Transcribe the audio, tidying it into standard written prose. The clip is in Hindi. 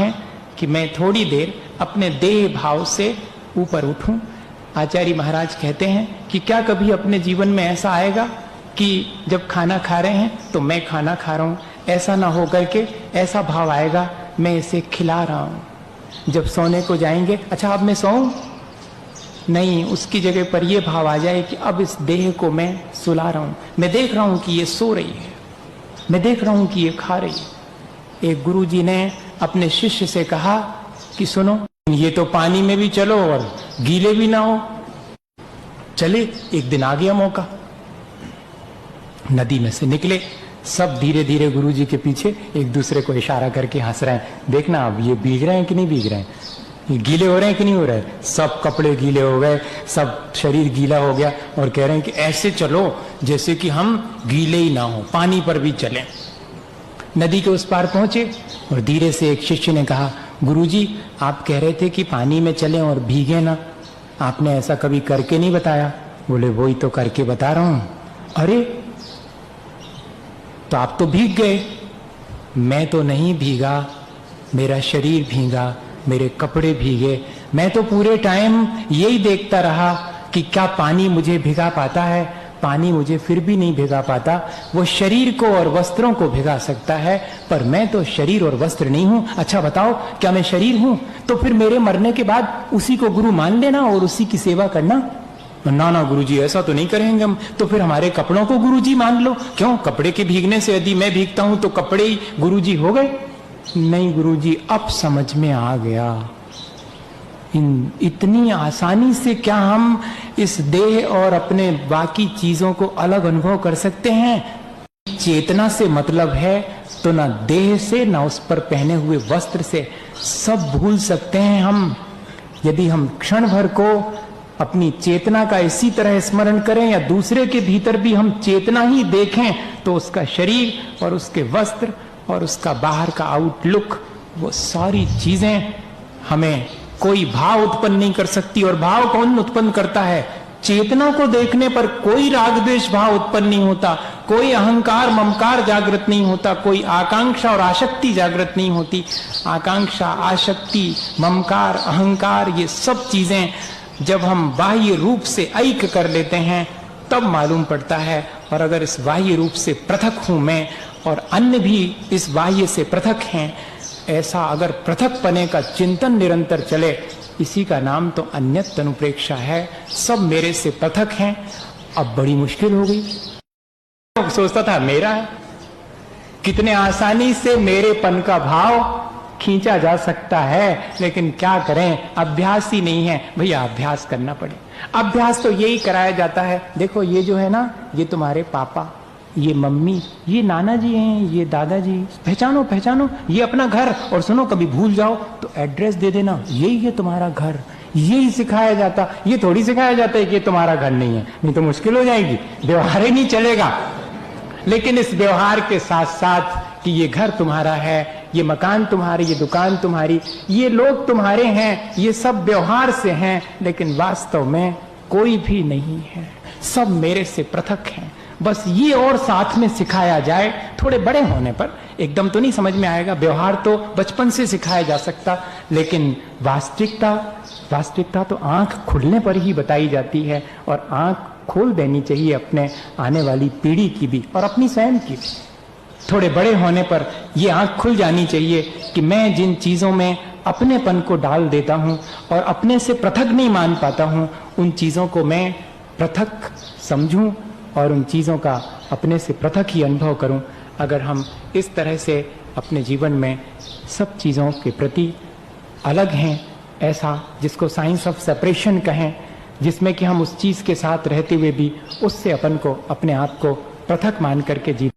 है कि मैं थोड़ी देर अपने देह भाव से ऊपर उठूं। आचार्य महाराज कहते हैं कि क्या कभी अपने जीवन में ऐसा आएगा कि जब खाना खा रहे हैं तो मैं खाना खा रहा हूं, ऐसा ना हो करके ऐसा भाव आएगा मैं इसे खिला रहा हूं। जब सोने को जाएंगे, अच्छा अब मैं सोऊं नहीं, उसकी जगह पर यह भाव आ जाए कि अब इस देह को मैं सुला रहा हूं, मैं देख रहा हूं कि ये सो रही है, मैं देख रहा हूं कि ये खा रही है। एक गुरुजी ने अपने शिष्य से कहा कि सुनो, ये तो पानी में भी चलो और गीले भी ना हो। चले, एक दिन आ गया मौका, नदी में से निकले, सब धीरे धीरे गुरुजी के पीछे एक दूसरे को इशारा करके हंस रहे हैं, देखना अब ये भीग रहे हैं कि नहीं भीग रहे हैं, ये गीले हो रहे हैं कि नहीं हो रहे। सब कपड़े गीले हो गए, सब शरीर गीला हो गया और कह रहे हैं कि ऐसे चलो जैसे कि हम गीले ही ना हो, पानी पर भी चलें। नदी के उस पार पहुंचे और धीरे से एक शिष्य ने कहा, गुरुजी आप कह रहे थे कि पानी में चलें और भीगे ना, आपने ऐसा कभी करके नहीं बताया। बोले वही तो करके बता रहा हूं। अरे तो आप तो भीग गए। मैं तो नहीं भीगा, मेरा शरीर भीगा, मेरे कपड़े भीगे, मैं तो पूरे टाइम यही देखता रहा कि क्या पानी मुझे भिगा पाता है। पानी मुझे फिर भी नहीं भिगा पाता, वो शरीर को और वस्त्रों को भिगा सकता है, पर मैं तो शरीर और वस्त्र नहीं हूं। अच्छा बताओ, क्या मैं शरीर हूं? तो फिर मेरे मरने के बाद उसी को गुरु मान लेना और उसी की सेवा करना। ना ना गुरुजी ऐसा तो नहीं करेंगे हम, तो फिर हमारे कपड़ों को गुरुजी मान लो। क्यों? कपड़े के भीगने से यदि मैं भीगता हूं तो कपड़े ही गुरुजी हो गए। नहीं गुरुजी, अब समझ में आ गया, इतनी आसानी से क्या हम इस देह और अपने बाकी चीजों को अलग अनुभव कर सकते हैं। चेतना से मतलब है तो ना देह से ना उस पर पहने हुए वस्त्र से, सब भूल सकते हैं हम। यदि हम क्षण भर को अपनी चेतना का इसी तरह स्मरण करें या दूसरे के भीतर भी हम चेतना ही देखें, तो उसका शरीर और उसके वस्त्र और उसका बाहर का आउटलुक, वो सारी चीजें हमें कोई भाव उत्पन्न नहीं कर सकती। और भाव कौन उत्पन्न करता है? चेतना को देखने पर कोई राग द्वेष भाव उत्पन्न नहीं होता, कोई अहंकार ममकार जागृत नहीं होता, कोई आकांक्षा और आसक्ति जागृत नहीं होती। आकांक्षा, आसक्ति, ममकार, अहंकार, ये सब चीजें जब हम बाह्य रूप से ऐक्य कर लेते हैं तब मालूम पड़ता है। और अगर इस बाह्य रूप से पृथक हूं मैं और अन्य भी इस बाह्य से पृथक हैं, ऐसा अगर पृथक पने का चिंतन निरंतर चले, इसी का नाम तो अन्यत अनुप्रेक्षा है। सब मेरे से पृथक हैं। अब बड़ी मुश्किल हो गई। सोचता था मेरा है, कितने आसानी से मेरेपन का भाव खींचा जा सकता है, लेकिन क्या करें, अभ्यास ही नहीं है। भैया अभ्यास करना पड़े। अभ्यास तो यही कराया जाता है। देखो ये जो है ना, ये तुम्हारे पापा, ये मम्मी, ये नाना जी हैं, ये दादाजी, पहचानो पहचानो, ये अपना घर। और सुनो, कभी भूल जाओ तो एड्रेस दे देना, यही है तुम्हारा घर। यही सिखाया जाता, ये थोड़ी सिखाया जाता है कि ये तुम्हारा घर नहीं है, नहीं तो मुश्किल हो जाएगी, व्यवहार ही नहीं चलेगा। लेकिन इस व्यवहार के साथ साथ कि ये घर तुम्हारा है, ये मकान तुम्हारी, ये दुकान तुम्हारी, ये लोग तुम्हारे हैं, ये सब व्यवहार से हैं, लेकिन वास्तव में कोई भी नहीं है, सब मेरे से पृथक हैं। बस ये और साथ में सिखाया जाए। थोड़े बड़े होने पर एकदम तो नहीं समझ में आएगा, व्यवहार तो बचपन से सिखाया जा सकता, लेकिन वास्तविकता तो आंख खुलने पर ही बताई जाती है। और आंख खोल देनी चाहिए अपने आने वाली पीढ़ी की भी और अपनी स्वयं की भी। थोड़े बड़े होने पर ये आंख खुल जानी चाहिए कि मैं जिन चीजों में अपनेपन को डाल देता हूं और अपने से पृथक नहीं मान पाता हूं, उन चीजों को मैं पृथक समझूं और उन चीजों का अपने से पृथक ही अनुभव करूं। अगर हम इस तरह से अपने जीवन में सब चीजों के प्रति अलग हैं, ऐसा जिसको साइंस ऑफ सेपरेशन कहें, जिसमें कि हम उस चीज के साथ रहते हुए भी उससे अपन को, अपने आप को पृथक मान करके जी